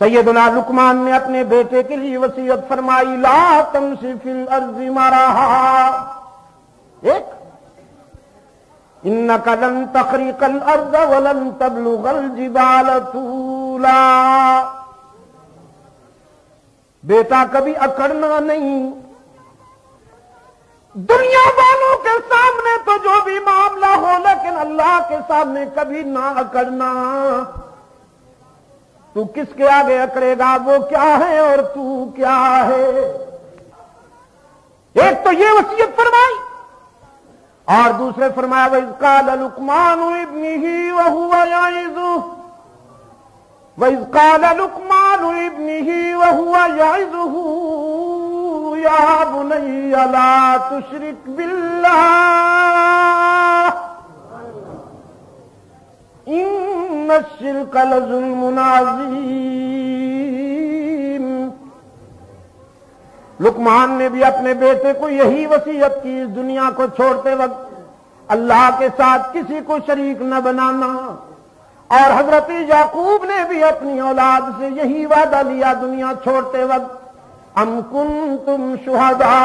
सैयदुना लुकमान ने अपने बेटे के लिए वसीयत फरमाई, ला तमशी फिल अर्ज़ि मरहा, एक इन्नका लन तखरिकल अर्ज़ वलन तबलुगल जिबाल तूला। बेटा कभी अकड़ना नहीं। दुनिया वालों के सामने तो जो भी मामला हो, लेकिन अल्लाह के सामने कभी ना अकड़ना। तू किसके आगे अकड़ेगा, वो क्या है और तू क्या है। एक तो ये वसीयत फरमाई, और दूसरे फरमाया वइज़ क़ाल लुक़मान इब्निही व हुवा याइज़ुहु, वइज़ क़ाल लुक़मान इब्निही व हुवा याइज़ुहु या बुनय्या ला तुशरिक बिल्लाह इन्न शिर्क लज़ुल्मुन अज़ीम। लुकमान ने भी अपने बेटे को यही वसीयत की, इस दुनिया को छोड़ते वक्त अल्लाह के साथ किसी को शरीक न बनाना। और हजरत याकूब ने भी अपनी औलाद से यही वादा लिया दुनिया छोड़ते वक्त, अम कुंतुम शुहदा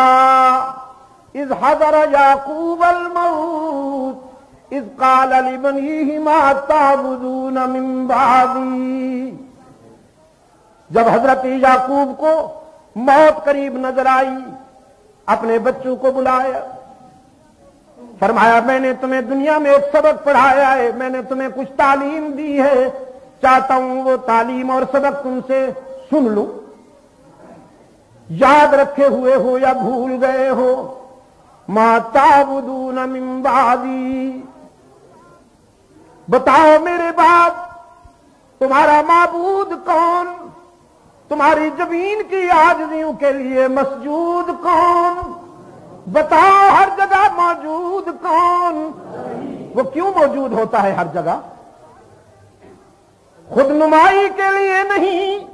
इज़ हज़र याकूब अल मौत इज़ क़ाल लिबनीहि मा ताबुदून मिन बादी। जब हजरत याकूब को मौत करीब नजर आई, अपने बच्चों को बुलाया, फरमाया मैंने तुम्हें दुनिया में एक सबक पढ़ाया है, मैंने तुम्हें कुछ तालीम दी है, चाहता हूं वो तालीम और सबक तुमसे सुन लूं। याद रखे हुए हो या भूल गए हो। मा ताबुदून मिन बादी, बताओ मेरे बाद तुम्हारा माबूद कौन, तुम्हारी जमीन की आजिज़ियों के लिए मसजूद कौन, बताओ हर जगह मौजूद कौन। वो क्यों मौजूद होता है हर जगह? खुद नुमाई के लिए नहीं,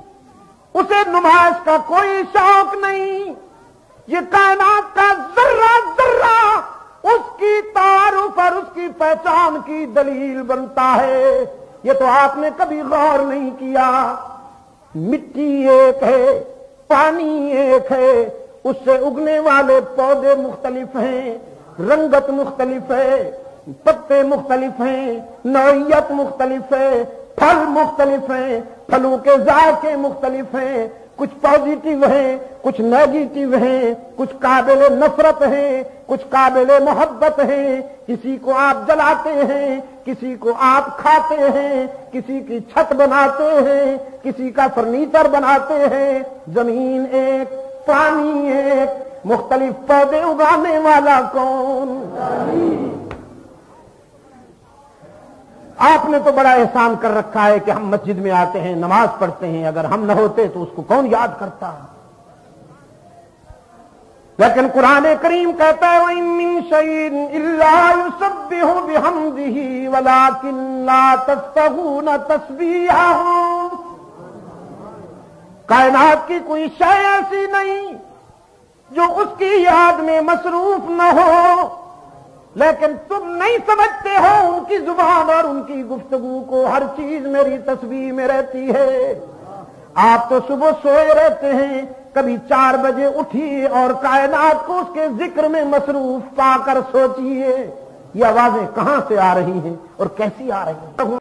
उसे नुमाइश का कोई शौक नहीं। ये कायनात का जर्रा जर्रा उसकी तारुफ और उसकी पहचान की दलील बनता है। ये तो आपने कभी गौर नहीं किया। मिट्टी एक है, पानी एक है, उससे उगने वाले पौधे मुख्तलिफ हैं, रंगत मुख्तलिफ है, पत्ते मुख्तलिफ हैं, नौइयत मुख्तलिफ है, फल मुख्तलिफ हैं, फलों के जायके मुख्तलिफ हैं, कुछ पॉजिटिव हैं, कुछ नेगेटिव हैं, कुछ काबिल नफरत हैं, कुछ काबिल मोहब्बत हैं। किसी को आप जलाते हैं, किसी को आप खाते हैं, किसी की छत बनाते हैं, किसी का फर्नीचर बनाते हैं। जमीन एक, पानी एक, मुख्तलिफ पौधे उगाने वाला कौन? आपने तो बड़ा एहसान कर रखा है कि हम मस्जिद में आते हैं, नमाज पढ़ते हैं, अगर हम न होते तो उसको कौन याद करता। लेकिन कुरान करीम कहता है वइन मिन शैइन इल्ला युसब्बिहु बिहम्दिही वलाकिन ला तफ्क़हून तस्बीहहुम। कायनात की कोई शय ऐसी नहीं जो उसकी याद में मसरूफ न हो, लेकिन तुम नहीं समझते हो उनकी जुबान और उनकी गुफ्तगू को। हर चीज मेरी तस्बीह में रहती है। आप तो सुबह सोए रहते हैं, कभी 4 बजे उठिए और कायनात को उसके जिक्र में मसरूफ पाकर सोचिए ये आवाजें कहां से आ रही हैं और कैसी आ रही हैं।